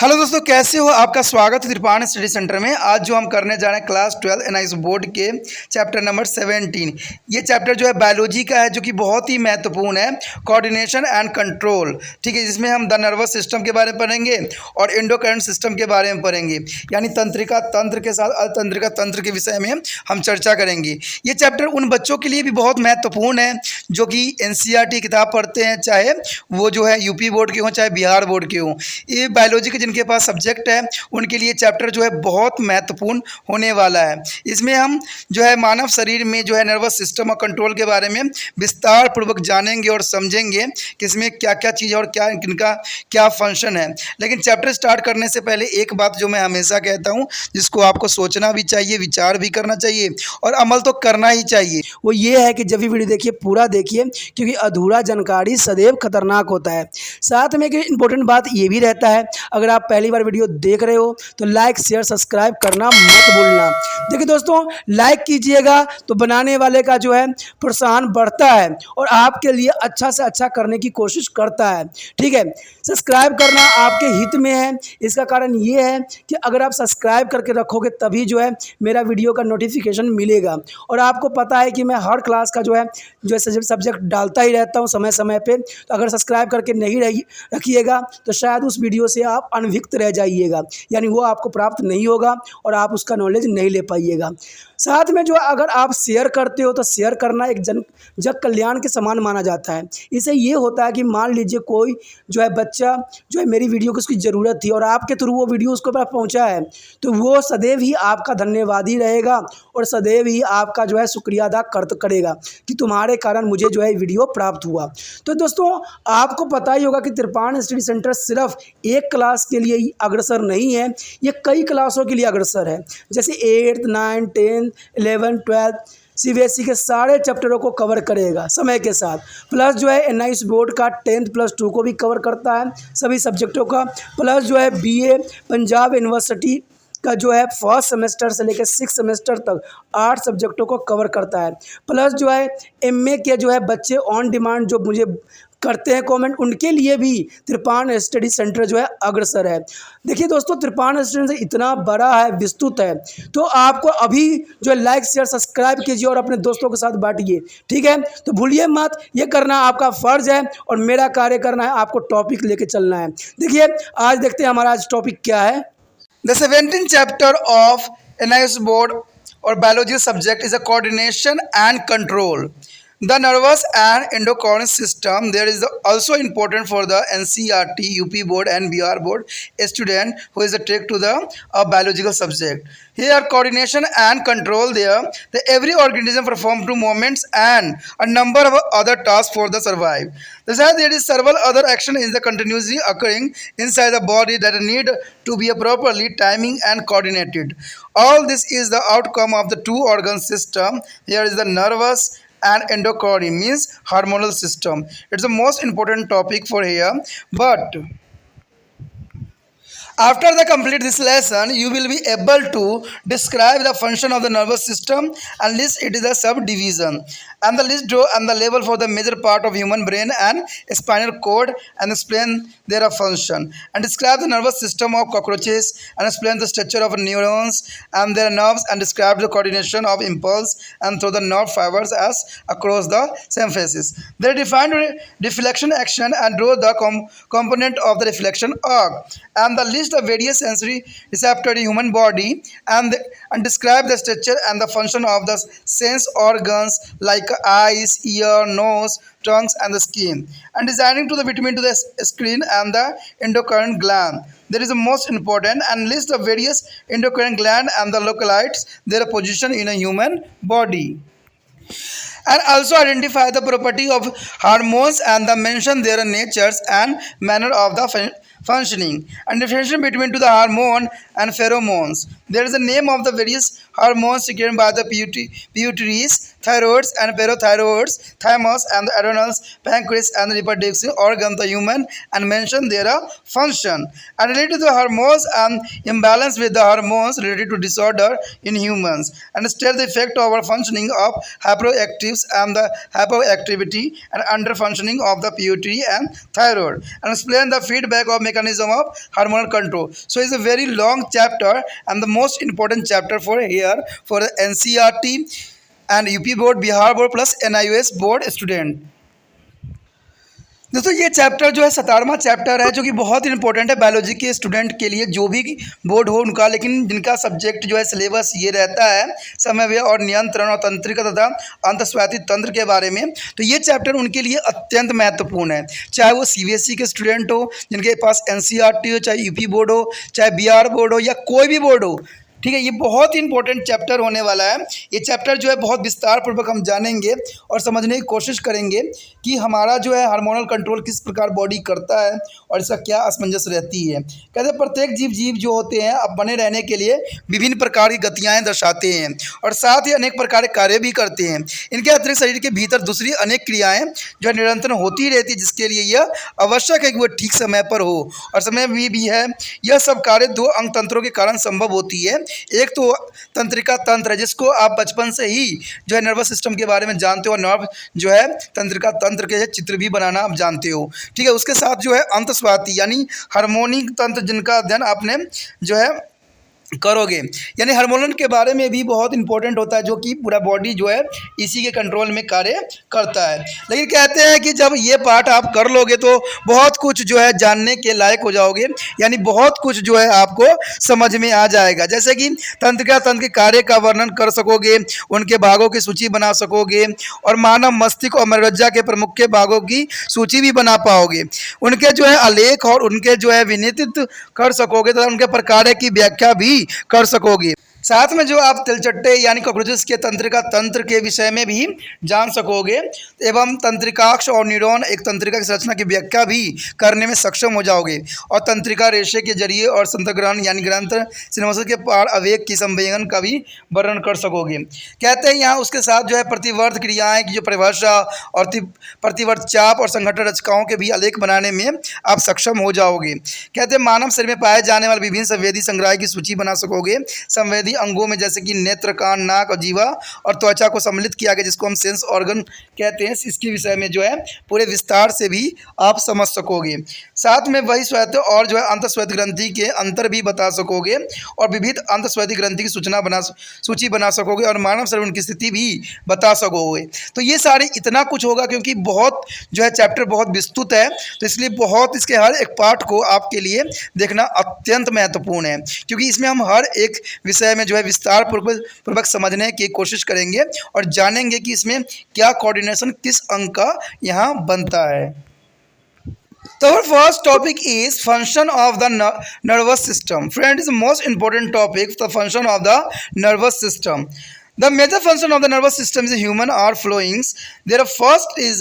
Hello दोस्तों, कैसे हो? आपका स्वागत है त्रिपाण स्टडी सेंटर में। आज जो हम करने जा रहे हैं क्लास 12 एनआईएस बोर्ड के चैप्टर नंबर 17। ये चैप्टर जो है बायोलॉजी का है, जो कि बहुत ही महत्वपूर्ण है, कोऑर्डिनेशन एंड कंट्रोल। ठीक है, जिसमें हम द नर्वस सिस्टम के बारे में पढ़ेंगे और एंडोक्राइन सिस्टम के बारे में पढ़ेंगे, यानी तंत्रिका तंत्र के साथ अतंत्रिका तंत्र के विषय में हम चर्चा करेंगे। ये चैप्टर उन बच्चों के लिए भी बहुत महत्वपूर्ण है जो कि एनसीईआरटी किताब पढ़ते हैं, चाहे वो जो है यूपी बोर्ड के हों चाहे बिहार बोर्ड के हों। ये बायोलॉजी के जिनके पास सब्जेक्ट है उनके लिए चैप्टर जो है बहुत महत्वपूर्ण होने वाला है। इसमें हम जो है मानव शरीर में जो है नर्वस सिस्टम और कंट्रोल के बारे में विस्तार पूर्वक जानेंगे और समझेंगे कि इसमें क्या क्या चीज़ और क्या इनका क्या फंक्शन है। लेकिन चैप्टर स्टार्ट करने से पहले एक बात जो मैं हमेशा कहता हूँ, जिसको आपको सोचना भी चाहिए, विचार भी करना चाहिए और अमल तो करना ही चाहिए, वो ये है कि जब भी वीडियो देखिए पूरा देखिए, क्योंकि अधूरा जानकारी सदैव खतरनाक होता है। साथ में एक इम्पोर्टेंट बात ये भी रहता है, अगर आप पहली बार वीडियो देख रहे हो तो लाइक शेयर सब्सक्राइब करना मत भूलना। देखिए दोस्तों, लाइक कीजिएगा तो बनाने वाले का जो है प्रोत्साहन बढ़ता है और आपके लिए अच्छा से अच्छा करने की कोशिश करता है। ठीक है, सब्सक्राइब करना आपके हित में है। इसका कारण ये है कि अगर आप सब्सक्राइब करके रखोगे तभी जो है मेरा वीडियो का नोटिफिकेशन मिलेगा। और आपको पता है कि मैं हर क्लास का जो है सब्जेक्ट डालता ही रहता हूँ समय समय पे। तो अगर सब्सक्राइब करके नहीं रखिएगा तो शायद उस वीडियो से आप अनभिज्ञ रह जाइएगा, यानी वो आपको प्राप्त नहीं होगा और आप उसका नॉलेज नहीं ले पाइएगा। साथ में जो अगर आप शेयर करते हो तो शेयर करना एक जग कल्याण के समान माना जाता है। इससे ये होता है कि मान लीजिए कोई जो है बच्चा जो है मेरी वीडियो को उसकी ज़रूरत थी और आपके थ्रू वो वीडियो उसको पास पहुंचा है, तो वो सदैव ही आपका धन्यवादी रहेगा और सदैव ही आपका जो है शुक्रिया अदा करेगा कि तुम्हारे कारण मुझे जो है वीडियो प्राप्त हुआ। तो दोस्तों, आपको पता ही होगा कि त्रिपाण स्टडी सेंटर सिर्फ एक क्लास के लिए ही अग्रसर नहीं है, ये कई क्लासों के लिए अग्रसर है। जैसे 8th 9th 10th 11th 12th CBSE के सारे चैप्टरों को कवर करेगा समय के साथ। प्लस जो है एनआईएस बोर्ड का 10th+2 को भी कवर करता है, सभी सब्जेक्टों का। प्लस जो है बीए पंजाब यूनिवर्सिटी का जो है फर्स्ट सेमेस्टर से लेकर 6th सेमेस्टर तक 8 सब्जेक्टों को कवर करता है। प्लस जो है एमए के जो है बच्चे ऑन डिमांड जो मुझे करते हैं कमेंट, उनके लिए भी त्रिपाण स्टडी सेंटर जो है अग्रसर है। देखिए दोस्तों, त्रिपाण स्टडी सेंटर इतना बड़ा है, विस्तृत है, तो आपको अभी जो है लाइक शेयर सब्सक्राइब कीजिए और अपने दोस्तों के साथ बांटिए। ठीक है, तो भूलिए मत, ये करना आपका फ़र्ज है और मेरा कार्य करना है, आपको टॉपिक लेके चलना है। देखिए आज देखते हैं हमारा आज टॉपिक क्या है। The 17th chapter of NIS board or biology subject is a coordination and control. The nervous and endocrine system there is also important for the NCERT, UP board and BR board student who is attracted to the biological subject. Here coordination and control there. Every organism perform two movements and a number of other tasks for the survive. Besides, there is several other action is the continuously occurring inside the body that need to be properly timing and coordinated. All this is the outcome of the two organ system. Here is the nervous and endocrine means hormonal system. It's the most important topic for here, but after the complete this lesson, you will be able to describe the function of the nervous system and list it is a subdivision and the list draw and the label for the major part of human brain and spinal cord and explain their function and describe the nervous system of cockroaches and explain the structure of neurons and their nerves and describe the coordination of impulse and through the nerve fibers as across the symphysis. They define reflection action and draw the component of the reflection arc and the list of various sensory receptors in human body and describe the structure and the function of the sense organs like eyes, ear, nose, tongues and the skin and designing to the vitamin to the screen and the endocrine gland. There is a most important and list of various endocrine gland and the localites their position in a human body and also identify the property of hormones and the mention their natures and manner of the functioning and differentiation between to the hormone and pheromones. There is a name of the various hormones secreted by the pituitaries thyroids and parathyroids, thymus and the adrenals, pancreas and the reproductive organ, the human, and mention their function. And related to the hormones and imbalance with the hormones related to disorder in humans, and state the effect of our functioning of hyperactives and the hypoactivity and under functioning of the pituitary and thyroid, and explain the feedback of mechanism of hormonal control. So it's a very long chapter and the most important chapter for here for the NCERT and UP board, Bihar board plus NIOS board student. दोस्तों ये chapter जो है 17वां chapter है, जो कि बहुत important है biology के स्टूडेंट के लिए, जो भी बोर्ड हो उनका, लेकिन जिनका सब्जेक्ट जो है सिलेबस ये रहता है समन्वय और नियंत्रण और तंत्रिका तथा अंतस्वाती तंत्र के बारे में, तो ये चैप्टर उनके लिए अत्यंत महत्वपूर्ण है। चाहे वो CBSE के स्टूडेंट हो, जिनके पास NCERT हो, चाहे यूपी बोर्ड हो, चाहे बिहार बोर्ड हो या कोई भी बोर्ड हो, ठीक है, ये बहुत ही इंपॉर्टेंट चैप्टर होने वाला है। ये चैप्टर जो है बहुत विस्तार पूर्वक हम जानेंगे और समझने की कोशिश करेंगे कि हमारा जो है हार्मोनल कंट्रोल किस प्रकार बॉडी करता है और इसका क्या असमंजस रहती है। कहते हैं प्रत्येक जीव जो होते हैं अब बने रहने के लिए विभिन्न प्रकार की गतियाँ दर्शाते हैं और साथ ही अनेक प्रकार के कार्य भी करते हैं। इनके अतिरिक्त शरीर के भीतर दूसरी अनेक क्रियाएँ जो है निरंतर होती रहती है, जिसके लिए यह आवश्यक है कि वह ठीक समय पर हो और समय भी है। यह सब कार्य दो अंग तंत्रों के कारण संभव होती है। एक तो तंत्रिका तंत्र है, जिसको आप बचपन से ही जो है नर्वस सिस्टम के बारे में जानते हो, नर्व जो है तंत्रिका तंत्र के चित्र भी बनाना आप जानते हो, ठीक है। उसके साथ जो है अंतस्वाती यानी हार्मोनिक तंत्र, जिनका अध्ययन आपने जो है करोगे, यानी हार्मोन के बारे में भी बहुत इंपॉर्टेंट होता है, जो कि पूरा बॉडी जो है इसी के कंट्रोल में कार्य करता है। लेकिन कहते हैं कि जब ये पार्ट आप कर लोगे तो बहुत कुछ जो है जानने के लायक हो जाओगे, यानी बहुत कुछ जो है आपको समझ में आ जाएगा। जैसे कि तंत्रिका तंत्र के कार्य का वर्णन कर सकोगे, उनके भागों की सूची बना सकोगे और मानव मस्तिष्क और मज्जा के प्रमुख के भागों की सूची भी बना पाओगे। उनके जो है आलेख और उनके जो है विनिर्दित कर सकोगे तथा उनके प्रकार की व्याख्या भी कर सकोगे। साथ में जो आप तिलचट्टे यानी कॉकरोचेस के तंत्रिका तंत्र के विषय में भी जान सकोगे एवं तंत्रिकाक्ष और न्यूरॉन एक तंत्रिका की संरचना की व्याख्या भी करने में सक्षम हो जाओगे और तंत्रिका रेशे के जरिए और संतग्रहण यानी ग्रंथ सिनेमस के पार आवेग की संवेदन का भी वर्णन कर सकोगे। कहते हैं यहाँ उसके साथ जो है प्रतिवर्त क्रियाएं की जो परिभाषा और प्रतिवर्त चाप और संगठन रचकाओं के भी आलेख बनाने में आप सक्षम हो जाओगे। कहते हैं मानव शरीर में पाए जाने वाले विभिन्न संवेदी संग्रह की सूची बना सकोगे। संवेदी अंगों में जैसे कि नेत्र, कान, नाक और जीवा और त्वचा को सम्मिलित किया गया, जिसको हम सेंस ऑर्गन कहते हैं, इसके विषय में जो है पूरे विस्तार से भी आप समझ सकोगे। साथ में वही श्वेत और जो है अंतस्वेदी ग्रंथि के अंतर भी बता सकोगे और विविध अंतस्वेदी ग्रंथि की सूची बना सकोगे और मानव शरीर उनकी स्थिति भी बता सकोगे। तो ये सारे इतना कुछ होगा क्योंकि बहुत जो है चैप्टर बहुत विस्तृत है, तो इसलिए बहुत इसके हर एक पार्ट को आपके लिए देखना अत्यंत महत्वपूर्ण है, क्योंकि इसमें हम हर एक विषय में जो है विस्तार पूर्वक समझने की कोशिश करेंगे और जानेंगे कि इसमें क्या कोऑर्डिनेशन किस अंग का यहाँ बनता है। So our first topic is function of the nervous system. Friend, is the most important topic, the function of the nervous system. The major function of the nervous system is human are flowings. Their first is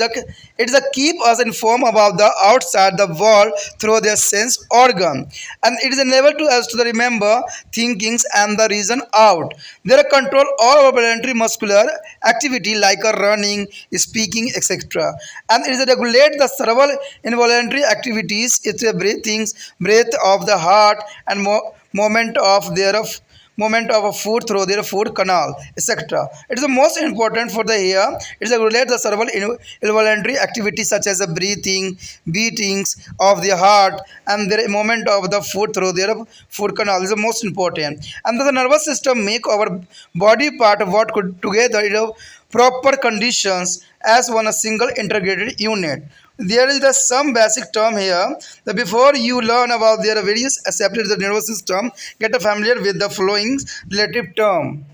it's a keep us informed about the outside the world through their sense organ, and it is enable to us to remember thinkings and the reason out. They control all our voluntary muscular activity like running, speaking, etc. And it is regulate the several involuntary activities. It's a breath of the heart and movement of a food through their food canal, etc. It is the most important for the ear. It is regulate the several involuntary activities such as the breathing, beatings of the heart, and the movement of the food through their food canal is the most important. And the nervous system make our body part work together in a proper conditions as one a single integrated unit. There is some basic term here. That before you learn about their various aspects of the nervous system, get familiar with the following relative term.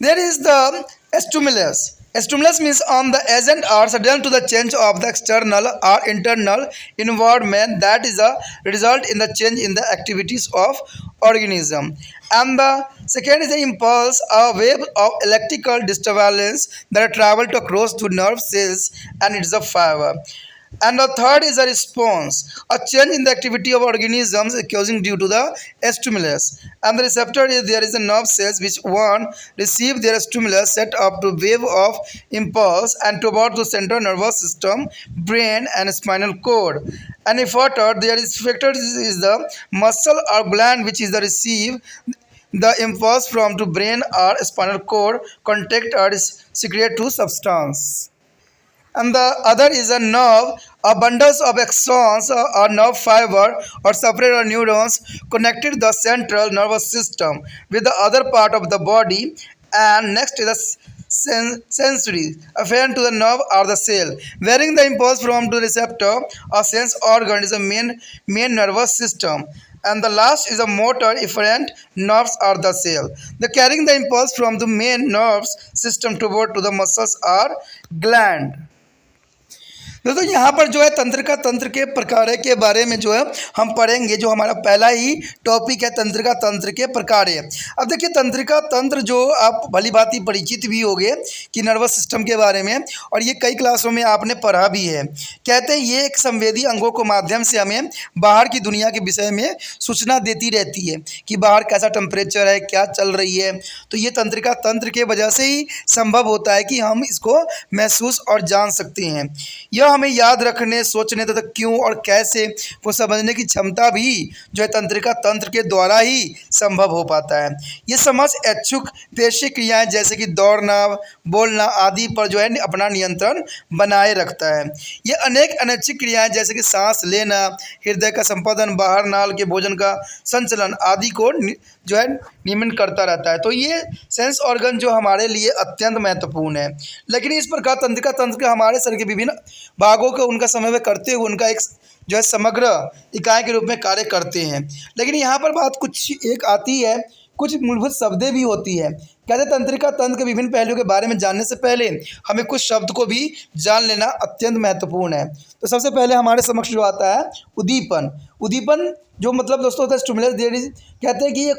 There is the stimulus. Stimulus means on the agent are sudden to the change of the external or internal environment that is a result in the change in the activities of organism. And the second is the impulse, a wave of electrical disturbance that travel to across to nerve cells, and it's a fiber. And the third is a response, a change in the activity of organisms causing due to the stimulus. And the receptor is there is a nerve cells which one receive their stimulus set up to wave of impulse and toward the central nervous system, brain and spinal cord. And if water there is factor is the muscle or gland which is the receive the impulse from to brain or spinal cord contact or secrete to substance. And the other is a nerve, a bundles of axons or nerve fiber or separate neurons connected the central nervous system with the other part of the body. And next is the sensory afferent to the nerve or the cell, varying the impulse from the receptor or sense organ is the main nervous system. And the last is a motor efferent nerves or the cell, the carrying the impulse from the main nerves system toward to the muscles or gland. दोस्तों यहाँ पर जो है तंत्रिका तंत्र के प्रकार के बारे में जो है हम पढ़ेंगे। जो हमारा पहला ही टॉपिक है तंत्रिका तंत्र के प्रकार। अब देखिए तंत्रिका तंत्र जो आप भली भांति परिचित भी होंगे कि नर्वस सिस्टम के बारे में, और ये कई क्लासों में आपने पढ़ा भी है। कहते हैं ये एक संवेदी अंगों के माध्यम से हमें बाहर की दुनिया के विषय में सूचना देती रहती है कि बाहर कैसा टेम्परेचर है, क्या चल रही है। तो ये तंत्रिका तंत्र के वजह से ही संभव होता है कि हम इसको महसूस और जान सकते हैं। यह हमें याद रखने, सोचने तथा क्यों और कैसे को समझने की क्षमता भी जो है तंत्रिका तंत्र के द्वारा ही संभव हो पाता है। ये समझ इच्छुक पेशी क्रियाएं जैसे कि दौड़ना, बोलना आदि पर जो है अपना नियंत्रण बनाए रखता है। ये अनेक अनैच्छिक क्रियाएं जैसे कि सांस लेना, हृदय का संपादन, बाहर नाल के भोजन का संचलन आदि को जो है नियमन करता रहता है। तो ये सेंस ऑर्गन जो हमारे लिए अत्यंत महत्वपूर्ण है। लेकिन इस प्रकार तंत्रिका तंत्र के हमारे शरीर के विभिन्न भागों को उनका समन्वय करते हुए उनका एक जो है समग्र इकाई के रूप में कार्य करते हैं। लेकिन यहाँ पर बात कुछ एक आती है, कुछ मूलभूत शब्दें भी होती है। कहते तंत्रिका तंत्र के विभिन्न पहलुओं के बारे में जानने से पहले हमें कुछ शब्द को भी जान लेना अत्यंत महत्वपूर्ण है। तो सबसे पहले हमारे समक्ष जो आता है उद्दीपन। उद्दीपन जो मतलब दोस्तों होता है स्टिमुलस। कहते हैं कि ये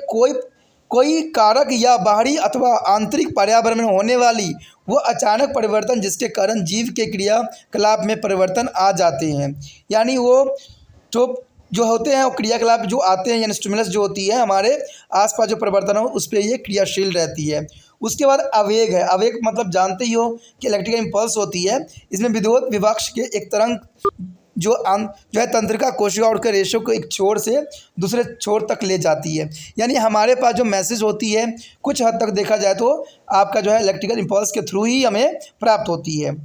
कोई कारक या बाहरी अथवा आंतरिक पर्यावरण में होने वाली वो अचानक परिवर्तन जिसके कारण जीव के क्रियाकलाप में परिवर्तन आ जाते हैं। यानी वो जो होते हैं वो क्रियाकलाप जो आते हैं, यानी स्टिमुलस जो होती है हमारे आसपास जो परिवर्तन हो उस पर ये क्रियाशील रहती है। उसके बाद आवेग है। आवेग मतलब जानते ही हो कि इलेक्ट्रिकल इम्पल्स होती है। इसमें विद्युत विभक्ष के एक तरंग जो है तंत्रिका कोशिका और के रेशों को एक छोर से दूसरे छोर तक ले जाती है। यानी हमारे पास जो मैसेज होती है कुछ हद तक देखा जाए तो आपका जो है इलेक्ट्रिकल इम्पल्स के थ्रू ही हमें प्राप्त होती है।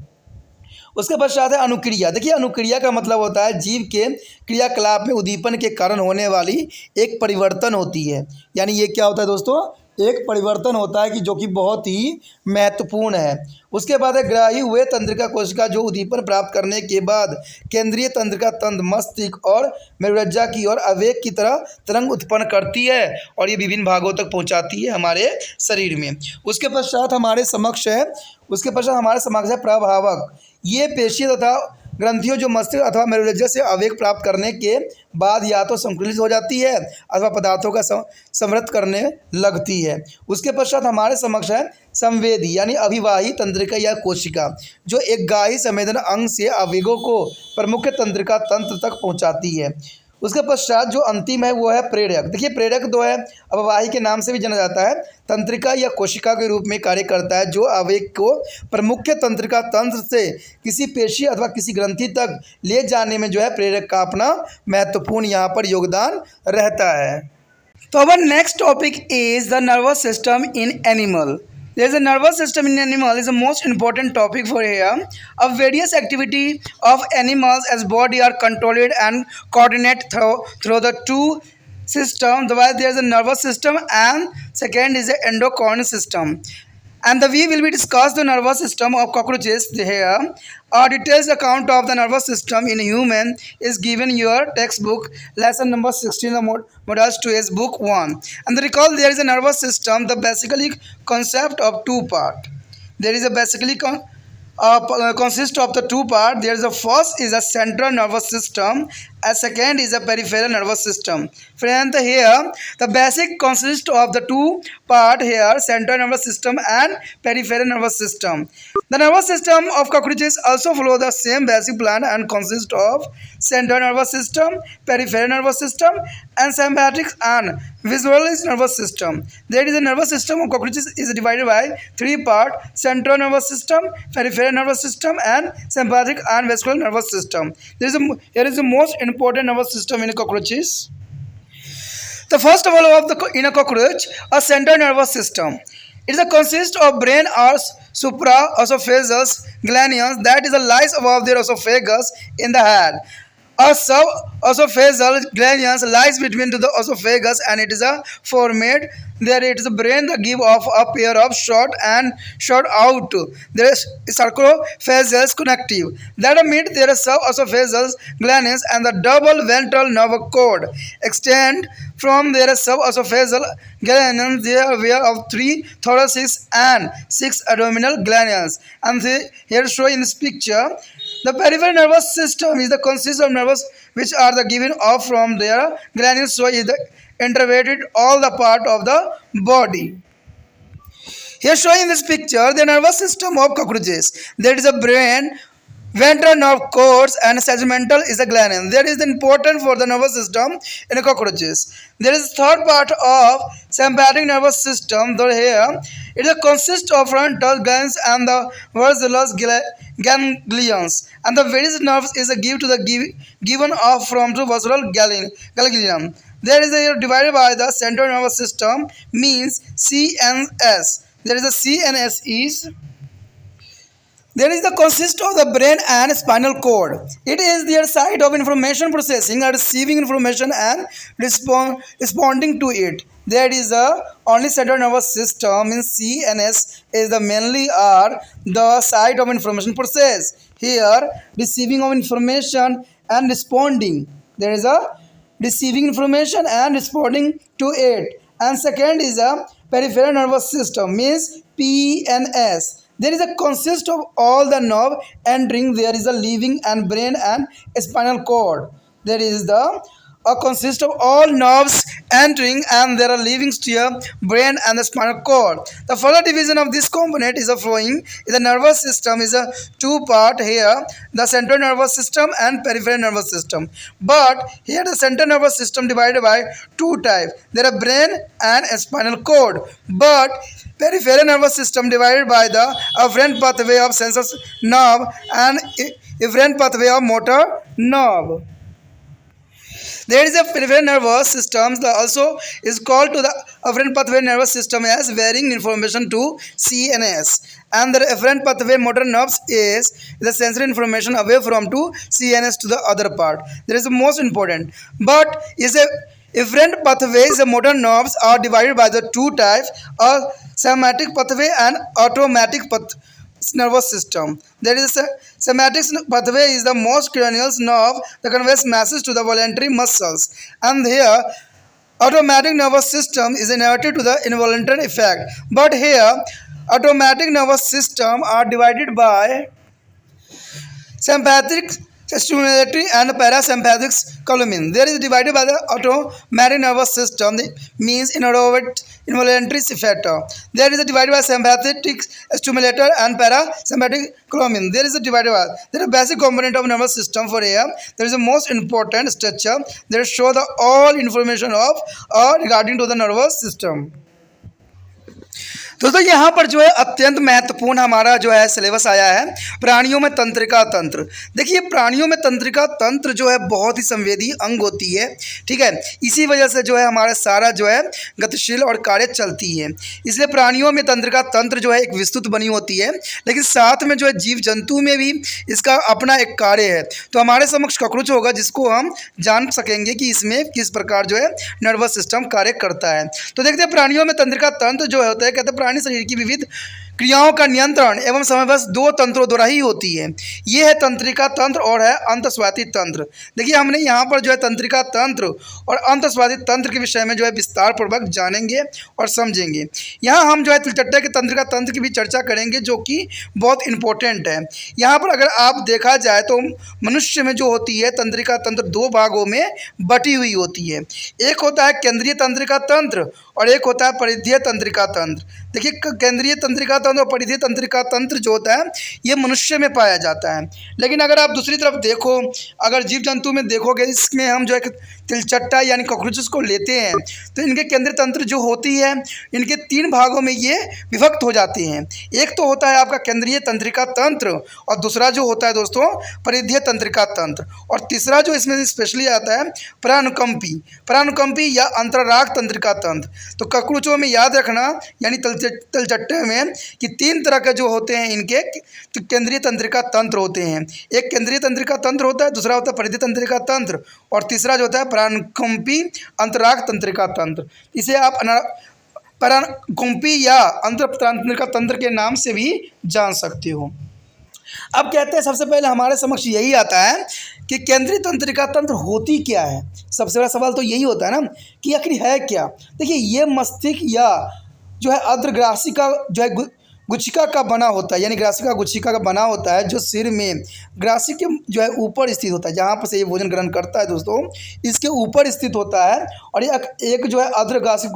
उसके पश्चात है अनुक्रिया। देखिए अनुक्रिया का मतलब होता है जीव के क्रियाकलाप में उद्दीपन के कारण होने वाली एक परिवर्तन होती है। यानी ये क्या होता है दोस्तों, एक परिवर्तन होता है कि जो कि बहुत ही महत्वपूर्ण है। उसके बाद है ग्राही हुए तंत्रिका कोशिका जो उद्दीपन प्राप्त करने के बाद केंद्रीय तंत्रिका तंत्र मस्तिष्क और मेरुरज्जा की ओर आवेग की तरह तरंग उत्पन्न करती है और ये विभिन्न भागों तक पहुंचाती है हमारे शरीर में। उसके पश्चात हमारे समक्ष है प्रभावक। ये पेशी तथा ग्रंथियों जो मस्तिष्क अथवा मेरुरज्जा से आवेग प्राप्त करने के बाद या तो संकुलित हो जाती है अथवा पदार्थों का समृद्ध करने लगती है। उसके पश्चात हमारे समक्ष है संवेदी यानी अभिवाही तंत्रिका या कोशिका जो एक गाही संवेदन अंग से आवेगों को प्रमुख तंत्रिका तंत्र तक पहुंचाती है। उसके पश्चात जो अंतिम है वो है प्रेरक। देखिए प्रेरक जो है अभिवाही के नाम से भी जाना जाता है, तंत्रिका या कोशिका के रूप में कार्य करता है जो आवेग को प्रमुख तंत्रिका तंत्र से किसी पेशी अथवा किसी ग्रंथि तक ले जाने में जो है प्रेरक का अपना महत्वपूर्ण यहाँ पर योगदान रहता है। तो our next topic is the nervous system in animal. There is a nervous system in animal is the most important topic for here. Of various activity of animals as body are controlled and coordinated through the two systems. While there is a nervous system and second is the endocrine system. And we will be discuss the nervous system of cockroaches here. A detailed account of the nervous system in human is given in your textbook lesson number 16 of models 2s book 1. And recall there is a nervous system, the basically concept of two part. There is a basically consists of the two part. There is a first is a central nervous system and second is the peripheral nervous system. Friend, here the basic consists of the two part here, central nervous system and peripheral nervous system. The nervous system of cockroaches also follow the same basic plan and consist of central nervous system, peripheral nervous system, and sympathetic and visual nervous system. There is a nervous system of cockroaches is divided by three parts: central nervous system, peripheral nervous system, and sympathetic and visual nervous system. Here is the most important nervous system in cockroaches. The first of all in a cockroach, a central nervous system. It consists of brain or supraesophageal glands, that is, lies above the esophagus in the head. A sub-esophageal glands lies between the esophagus and it is formed. There it is the brain that give off a pair of short and short out. There is sarcophageal connective that meet their sub-esophageal glands and the double ventral nerve cord extend from their sub-esophageal glands. There were of 3 thoracic and 6 abdominal glands. And here show in this picture. The peripheral nervous system is the consists of nerves which are the given off from their glands, so is the innervated all the part of the body. Here showing in this picture the nervous system of cockroaches. There is a brain, ventral nerve cords, and segmental is the gland. That is important for the nervous system in cockroaches. There is third part of sympathetic nervous system. Though here it consists of frontal glands and the visual ganglions, and the various nerves is given off from the visual ganglion. There is a divided by the central nervous system means CNS. There is a CNS is. There is the consist of the brain and spinal cord. It is their site of information processing and receiving information and responding to it. There is a only central nervous system in CNS is the mainly are the site of information process. Here receiving of information and responding. There is a receiving information and responding to it. And second is a peripheral nervous system means PNS. There is a consist of all the nerve entering. There is a leaving and brain and spinal cord. There is the consist of all nerves entering and there are leaving to your brain and the spinal cord. The further division of this component is a flowing. The nervous system is a two part here, the central nervous system and peripheral nervous system. But here the central nervous system divided by two types. There are brain and spinal cord. But peripheral nervous system divided by the afferent pathway of sensory nerve and efferent pathway of motor nerve. There is a peripheral nervous system that also is called to the afferent pathway nervous system as varying information to CNS, and the efferent pathway motor nerves is the sensory information away from to CNS to the other part. There is the most important. But is a efferent pathways, the motor nerves are divided by the two types: a somatic pathway and automatic nervous system. There is a somatic pathway is the most cranial nerve that conveys message to the voluntary muscles, and here automatic nervous system is inverted to the involuntary effect. But here automatic nervous system are divided by sympathetic stimulatory and parasympathetic column. There is divided by the automatic nervous system means involuntary effect. There is a divided by sympathetic stimulator and parasympathetic column. There is a divided by there is a basic component of nervous system for here. There is a most important structure that show the all information of regarding to the nervous system. दोस्तों यहाँ पर जो है अत्यंत महत्वपूर्ण हमारा जो है सिलेबस आया है प्राणियों में तंत्रिका तंत्र। देखिए प्राणियों में तंत्रिका तंत्र जो है बहुत ही संवेदी अंग होती है, ठीक है। इसी वजह से जो है हमारा सारा जो है गतिशील और कार्य चलती है। इसलिए प्राणियों में तंत्रिका तंत्र जो है एक विस्तृत बनी होती है, लेकिन साथ में जो है जीव जंतु में भी इसका अपना एक कार्य है। तो हमारे समक्ष कॉकरोच होगा जिसको हम जान सकेंगे कि इसमें किस प्रकार जो है नर्वस सिस्टम कार्य करता है। तो देखते हैं प्राणियों में तंत्रिका तंत्र जो होता है, कहते हैं प्राणी शरीर की विविध क्रियाओं का नियंत्रण एवं समन्वय दो तंत्रों द्वारा ही होती है। ये है तंत्रिका तंत्र और है अंतस्वाती तंत्र। देखिए हमने यहाँ पर जो है तंत्रिका तंत्र और अंतस्वाती तंत्र के विषय में जो है विस्तार पूर्वक जानेंगे और समझेंगे। यहाँ हम जो है तिलचट्टे के तंत्रिका तंत्र की भी चर्चा करेंगे जो कि बहुत इंपॉर्टेंट है। यहाँ पर अगर आप देखा जाए तो मनुष्य में जो होती है तंत्रिका तंत्र दो भागों में बटी हुई होती है। एक होता है केंद्रीय तंत्रिका तंत्र और एक होता है परिधीय तंत्रिका तंत्र। देखिए केंद्रीय तंत्रिका तंत्र और परिधीय तंत्रिका तंत्र जो होता है ये मनुष्य में पाया जाता है। लेकिन अगर आप दूसरी तरफ देखो, अगर जीव जंतु में देखोगे, इसमें हम जो है तिलचट्टा यानी कॉकरोचेस को लेते हैं तो इनके केंद्रीय तंत्र जो होती है इनके तीन भागों में ये विभक्त हो जाते हैं। एक तो होता है आपका केंद्रीय तंत्रिका तंत्र और दूसरा जो होता है दोस्तों परिधीय तंत्रिका तंत्र और तीसरा जो इसमें स्पेशली आता है परानुकंपी या अंतराराग तंत्रिका तंत्र। तो कॉकरोचों में याद रखना यानी तिलचट्टे में कि तीन तरह के जो होते हैं इनके केंद्रीय तंत्रिका तंत्र होते हैं। एक केंद्रीय तंत्रिका तंत्र होता है, दूसरा होता है परिधीय तंत्रिका तंत्र और तीसरा जो होता है परानुकंपी अंतराराग तंत्रिका तंत्र। इसे आप परानुकंपी या अंतरतंत्रिका तंत्र के नाम से भी जान सकते हो। अब कहते हैं सबसे पहले हमारे समक्ष यही आता है कि केंद्रीय तंत्रिका तंत्र होती क्या है। सबसे बड़ा सवाल तो यही होता है ना कि आखिर है क्या। देखिए ये मस्तिष्क या जो है अर्धग्रासिका जो है गुच्छिका का बना होता है, यानी ग्रासिका गुच्छिका का बना होता है जो सिर में ग्रासिक के जो है ऊपर स्थित होता है, जहाँ पर से ये भोजन ग्रहण करता है दोस्तों इसके ऊपर स्थित होता है। और एक जो है अर्धग्रासिक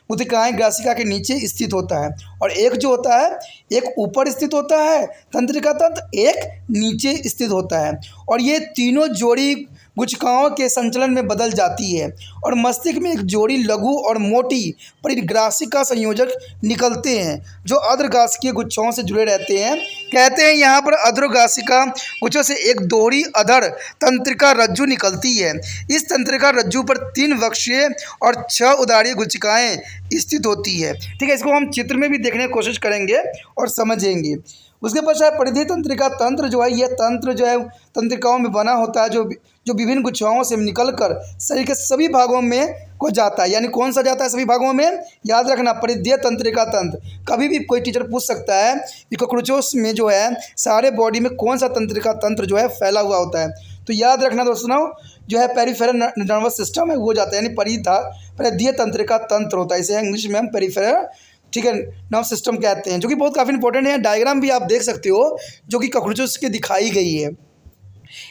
गुच्छिकाएँ ग्रासिका के नीचे स्थित होता है और एक जो होता है एक ऊपर स्थित होता है तंत्रिका तंत्र, एक नीचे स्थित होता है और ये तीनों जोड़ी गुच्छिकाओं के संचलन में बदल जाती है और मस्तिष्क में एक जोड़ी लघु और मोटी परिग्रासिका संयोजक निकलते हैं जो अर्धग्रासिकीय गुच्छों से जुड़े रहते हैं। कहते हैं यहाँ पर अर्धग्रासिका गुच्छों से एक दोहरी अधर तंत्रिका रज्जु निकलती है। इस तंत्रिका रज्जु पर 3 वक्षीय और 6 उदारीय गुच्छिकाएँ स्थित होती है। ठीक है, इसको हम चित्र में भी देखने की कोशिश करेंगे और समझेंगे। उसके पश्चात परिधीय तंत्रिका तंत्र जो है यह तंत्र जो है तंत्रिकाओं में बना होता है जो विभिन्न गुच्छाओं से निकलकर शरीर के सभी भागों में को जाता है। यानी कौन सा जाता है सभी भागों में, याद रखना परिधीय तंत्रिका तंत्र। कभी भी कोई टीचर पूछ सकता है कि कॉकरोचोस में जो है सारे बॉडी में कौन सा तंत्रिका तंत्र जो है फैला हुआ होता है, तो याद रखना दोस्तों जो है पेरिफेरल नर्वस सिस्टम है वो जाता है, यानी परिधीय तंत्रिका तंत्र होता है। इसे इंग्लिश में हम पेरिफेरल ठीक है नर्व सिस्टम कहते हैं, जो कि बहुत काफ़ी इंपॉर्टेंट है। डायग्राम भी आप देख सकते हो जो कि कॉकरोचेस की दिखाई गई है।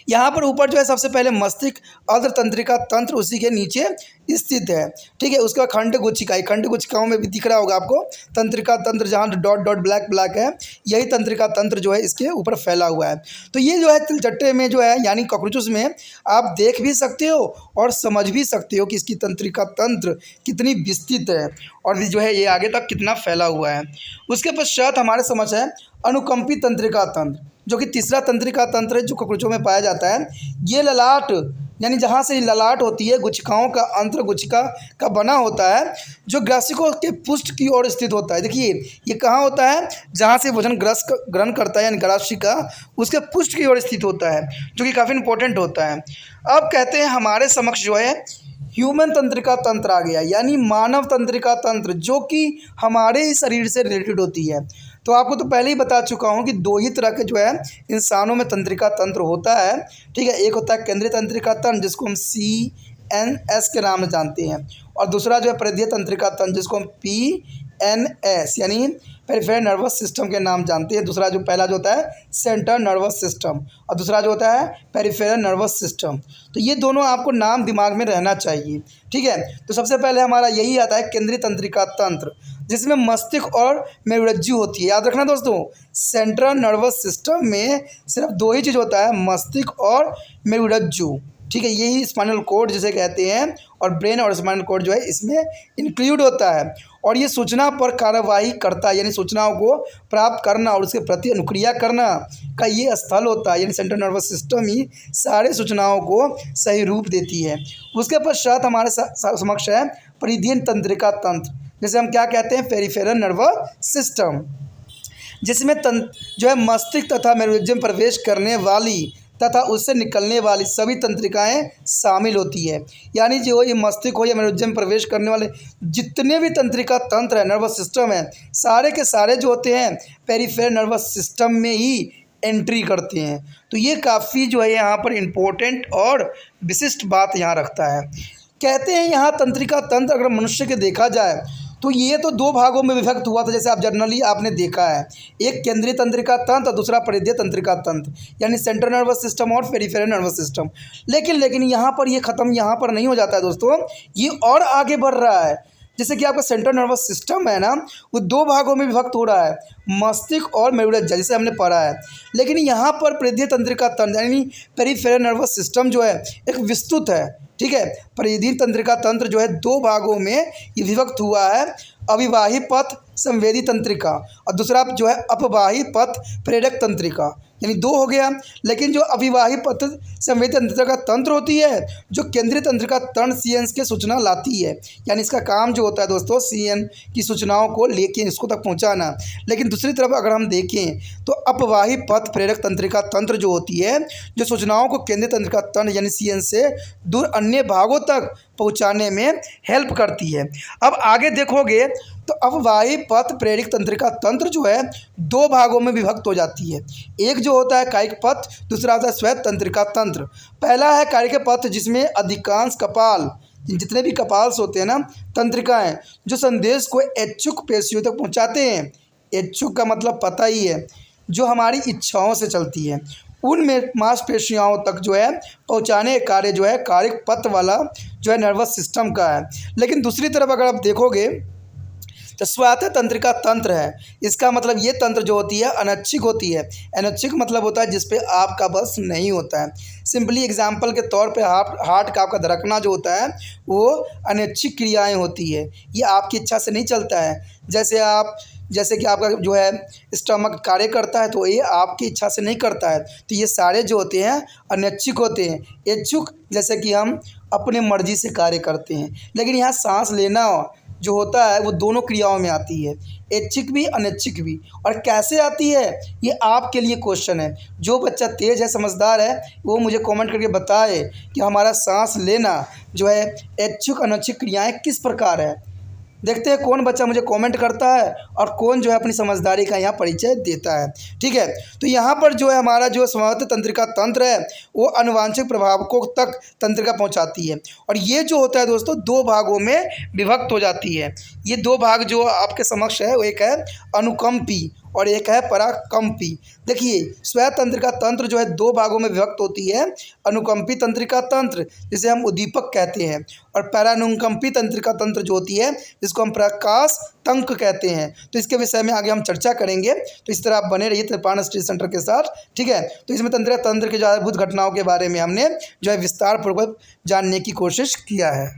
यहाँ पर ऊपर जो है सबसे पहले मस्तिष्क अर्धतंत्रिका तंत्र उसी के नीचे स्थित है। ठीक है, उसका खंड गुच्छिकाओं में भी दिख रहा होगा आपको तंत्रिका तंत्र, जहाँ डॉट डॉट ब्लैक है यही तंत्रिका तंत्र जो है इसके ऊपर फैला हुआ है। तो ये जो है तिलचट्टे में जो है यानी कॉकरोचेस में आप देख भी सकते हो और समझ भी सकते हो कि इसकी तंत्रिका तंत्र कितनी विस्तृत है और जो है ये आगे तक कितना फैला हुआ है। उसके पश्चात हमारे समझ है अनुकंपी तंत्रिका तंत्र, जो कि तीसरा तंत्रिका तंत्र है जो कॉकरोचों में पाया जाता है। ये ललाट यानी जहाँ से ललाट होती है गुच्छिकाओं का अंतर गुच्छिका का बना होता है जो ग्रासिकों के पुष्ट की ओर स्थित होता है। देखिए ये कहाँ होता है, जहाँ से भोजन ग्रहण करता है यानी ग्रासिका उसके पुष्ट की ओर स्थित होता है, जो कि काफ़ी इंपॉर्टेंट होता है। अब कहते हैं हमारे समक्ष जो है ह्यूमन तंत्रिका तंत्र आ गया, यानी मानव तंत्रिका तंत्र, जो कि हमारे ही शरीर से रिलेटेड होती है। तो आपको तो पहले ही बता चुका हूँ कि दो ही तरह के जो है इंसानों में तंत्रिका तंत्र होता है। ठीक है, एक होता है केंद्रीय तंत्रिका तंत्र जिसको हम CNS के नाम से जानते हैं और दूसरा जो है परिधीय तंत्रिका तंत्र जिसको हम PNS यानी पेरिफेरल नर्वस सिस्टम के नाम जानते हैं। दूसरा जो पहला जो होता है सेंट्रल नर्वस सिस्टम और दूसरा जो होता है पेरिफेरल नर्वस सिस्टम। तो ये दोनों आपको नाम दिमाग में रहना चाहिए। ठीक है, तो सबसे पहले हमारा यही आता है केंद्रीय तंत्रिका तंत्र, जिसमें मस्तिष्क और मेरुरज्जु होती है। याद रखना दोस्तों, सेंट्रल नर्वस सिस्टम में सिर्फ दो ही चीज़ होता है, मस्तिष्क और मेरुरज्जु। ठीक है, यही स्पाइनल कॉर्ड जिसे कहते हैं और ब्रेन और स्पाइनल कॉर्ड जो है इसमें इंक्लूड होता है और ये सूचना पर कार्यवाही करता है, यानी सूचनाओं को प्राप्त करना और उसके प्रति अनुक्रिया करना का ये स्थल होता है। यानी सेंट्रल नर्वस सिस्टम ही सारे सूचनाओं को सही रूप देती है। उसके पश्चात हमारे समक्ष है परिधीय तंत्रिका तंत्र, जैसे हम क्या कहते हैं पेरिफेरल नर्वस सिस्टम, जिसमें जो है मस्तिष्क तथा मेरुरज्जु में प्रवेश करने वाली तथा उससे निकलने वाली सभी तंत्रिकाएं शामिल होती है। यानी जो ये मस्तिष्क हो या मनोरंजन में प्रवेश करने वाले जितने भी तंत्रिका तंत्र है, नर्वस सिस्टम है, सारे के सारे जो होते हैं पेरिफेरल नर्वस सिस्टम में ही एंट्री करते हैं। तो ये काफ़ी जो है यहाँ पर इम्पोर्टेंट और विशिष्ट बात यहाँ रखता है। कहते हैं यहाँ तंत्रिका तंत्र अगर मनुष्य के देखा जाए तो ये तो दो भागों में विभक्त हुआ था, जैसे आप जनरली आपने देखा है, एक केंद्रीय तंत्रिका तंत्र और दूसरा परिधीय तंत्रिका तंत्र, यानी सेंट्रल नर्वस सिस्टम और पेरिफेरल नर्वस सिस्टम। लेकिन यहाँ पर ये ख़त्म यहाँ पर नहीं हो जाता है दोस्तों, ये और आगे बढ़ रहा है। जैसे कि आपका सेंट्रल नर्वस सिस्टम है ना, वो दो भागों में विभक्त हो रहा है, मस्तिष्क और मेरुरज्जा, जिसे हमने पढ़ा है। लेकिन यहाँ पर परिधीय तंत्रिका तंत्र यानी पेरिफेरल नर्वस सिस्टम जो है एक विस्तृत है, ठीक है। परिधीय तंत्रिका तंत्र जो है दो भागों में ये विभक्त हुआ है, अविवाही पथ संवेदी तंत्रिका और दूसरा जो है अपवाही पथ प्रेरक तंत्रिका, यानी दो हो गया। लेकिन जो अविवाही पथ संवेदी तंत्रिका तंत्र होती है, जो केंद्रीय तंत्रिका तंत्र सीएन के सूचना लाती है, यानी इसका काम जो होता है दोस्तों सीएन की सूचनाओं को लेके इसको तक पहुंचाना। लेकिन दूसरी तरफ अगर हम देखें तो अपवाही पथ प्रेरक तंत्रिका तंत्र जो होती है, जो सूचनाओं को केंद्रीय तंत्रिका तंत्र यानी सीएन से दूर अन्य भागों तक पहुंचाने में हेल्प करती है। अब आगे देखोगे तो अपवाही पथ प्रेरक तंत्रिका तंत्र जो है दो भागों में विभक्त हो जाती है। एक जो होता है कायिक पथ, दूसरा होता है श्वेत तंत्रिका तंत्र। पहला है कायिक पथ, जिसमें अधिकांश कपाल, जितने भी कपाल्स होते हैं ना, तंत्रिकाएं जो संदेश को इच्छुक पेशियों तक पहुंचाते हैं। इच्छुक का मतलब पता ही है, जो हमारी इच्छाओं से चलती है, उनमें मांसपेशियों तक जो है पहुंचाने का कार्य जो है कायिक पथ वाला जो है नर्वस सिस्टम का है। लेकिन दूसरी तरफ अगर आप देखोगे तो स्वायत्त तंत्रिका तंत्र है। इसका मतलब ये तंत्र जो होती है अनैच्छिक होती है। अनैच्छिक मतलब होता है जिस पे आपका बस नहीं होता है। सिंपली एग्जाम्पल के तौर पे हार्ट का आपका धड़कना जो होता है वो अनैच्छिक क्रियाएं होती है, ये आपकी इच्छा से नहीं चलता है। जैसे कि आपका जो है स्टमक कार्य करता है तो ये आपकी इच्छा से नहीं करता है। तो ये सारे जो होते हैं अनैच्छिक होते हैं। इच्छुक जैसे कि हम अपने मर्जी से कार्य करते हैं। लेकिन यहाँ सांस लेना जो होता है वो दोनों क्रियाओं में आती है, ऐच्छिक भी अनैच्छिक भी। और कैसे आती है ये आपके लिए क्वेश्चन है। जो बच्चा तेज़ है, समझदार है, वो मुझे कमेंट करके बताए कि हमारा सांस लेना जो है ऐच्छिक अनैच्छिक क्रियाएं किस प्रकार है। देखते हैं कौन बच्चा मुझे कमेंट करता है और कौन जो है अपनी समझदारी का यहाँ परिचय देता है। ठीक है, तो यहाँ पर जो है हमारा जो स्वायत्त तंत्रिका तंत्र है वो अनुवांशिक प्रभावकों तक तंत्रिका पहुँचाती है। और ये जो होता है दोस्तों दो भागों में विभक्त हो जाती है। ये दो भाग जो आपके समक्ष है वो एक है अनुकंपी और एक है पराकंपी। देखिए स्वायत्त तंत्रिका तंत्र जो है दो भागों में विभक्त होती है, अनुकंपी तंत्रिका तंत्र जिसे हम उद्दीपक कहते हैं, और पैरानुकंपी तंत्रिका तंत्र जो होती है जिसको हम प्रकाश तंक कहते हैं। तो इसके विषय में आगे हम चर्चा करेंगे, तो इस तरह आप बने रहिए त्रिपाण स्टडी सेंटर के साथ। ठीक है, तो इसमें तंत्रिका तंत्र के जो अद्भुत घटनाओं के बारे में हमने जो है विस्तार पूर्वक जानने की कोशिश किया है।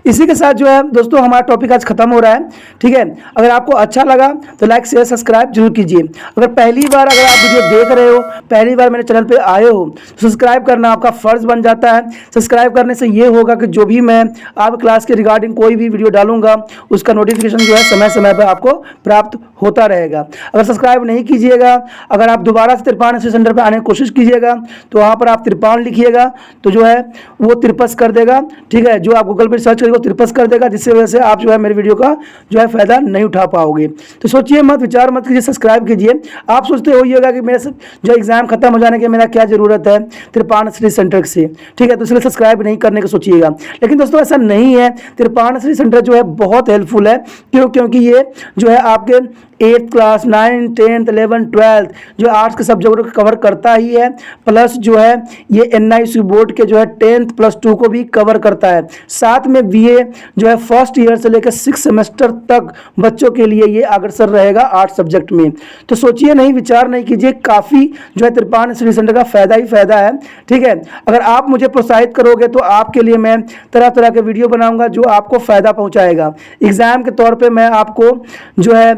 इसी के साथ जो है दोस्तों हमारा टॉपिक आज खत्म हो रहा है। ठीक है, अगर आपको अच्छा लगा तो लाइक शेयर सब्सक्राइब जरूर कीजिए। अगर पहली बार अगर आप वीडियो देख रहे हो, पहली बार मेरे चैनल पे आए हो, तो सब्सक्राइब करना आपका फ़र्ज़ बन जाता है। सब्सक्राइब करने से ये होगा कि जो भी मैं आप क्लास के रिगार्डिंग कोई भी वीडियो डालूंगा उसका नोटिफिकेशन जो है समय समय पर आपको प्राप्त होता रहेगा। अगर सब्सक्राइब नहीं कीजिएगा, अगर आप दोबारा से त्रिपाण स्टडी सेंटर पर आने की कोशिश कीजिएगा तो वहाँ पर आप त्रिपाण लिखिएगा तो जो है वो तिरपस कर देगा। ठीक है, जो आप गूगल पर सर्च को तिरपस कर देगा, जिससे वजह से आप जो है मेरे वीडियो का जो है फायदा नहीं उठा पाओगे। तो सोचिए मत, विचार मत कीजिए, सब्सक्राइब कीजिए। आप सोचते होइएगा कि मेरे जो एग्जाम खत्म हो जाने के मेरा क्या जरूरत है त्रिपाण स्टडी सेंटर से। ठीक है, तो इसलिए सब्सक्राइब नहीं करने का सोचिएगा। लेकिन दोस्तों ऐसा नहीं है, त्रिपाण स्टडी सेंटर जो है बहुत हेल्पफुल है। क्योंकि ये जो है आपके 8th class 9th 10th 11th 12th जो आर्ट्स के सब्जेक्टों को कवर करता ही है, प्लस जो है ये NIC बोर्ड के जो है 10th +2 को भी कवर करता है। साथ में BA जो है फर्स्ट ईयर से लेकर 6 सेमेस्टर तक बच्चों के लिए ये अग्रसर रहेगा आर्ट्स सब्जेक्ट में। तो सोचिए नहीं, विचार नहीं कीजिए, काफ़ी जो है त्रिपाण स्टडी सेंटर का फ़ायदा ही फ़ायदा है। ठीक है, अगर आप मुझे प्रोत्साहित करोगे तो आपके लिए मैं तरह तरह के वीडियो बनाऊँगा जो आपको फ़ायदा पहुँचाएगा। एग्ज़ाम के तौर पर मैं आपको जो है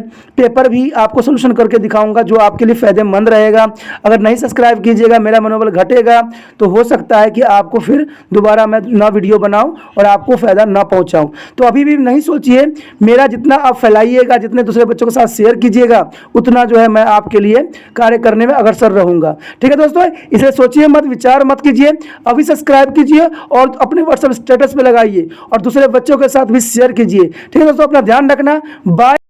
पेपर भी आपको सोल्यूशन करके दिखाऊंगा जो आपके लिए फ़ायदेमंद रहेगा। अगर नहीं सब्सक्राइब कीजिएगा, मेरा मनोबल घटेगा, तो हो सकता है कि आपको फिर दोबारा मैं ना वीडियो बनाऊं और आपको फ़ायदा ना पहुंचाऊं। तो अभी भी नहीं सोचिए, मेरा जितना आप फैलाइएगा, जितने दूसरे बच्चों के साथ शेयर कीजिएगा, उतना जो है मैं आपके लिए कार्य करने में अग्रसर रहूँगा। ठीक है दोस्तों, इसे सोचिए मत, विचार मत कीजिए, अभी सब्सक्राइब कीजिए और अपने व्हाट्सएप स्टेटस पे लगाइए और दूसरे बच्चों के साथ भी शेयर कीजिए। ठीक है दोस्तों, अपना ध्यान रखना। बाय।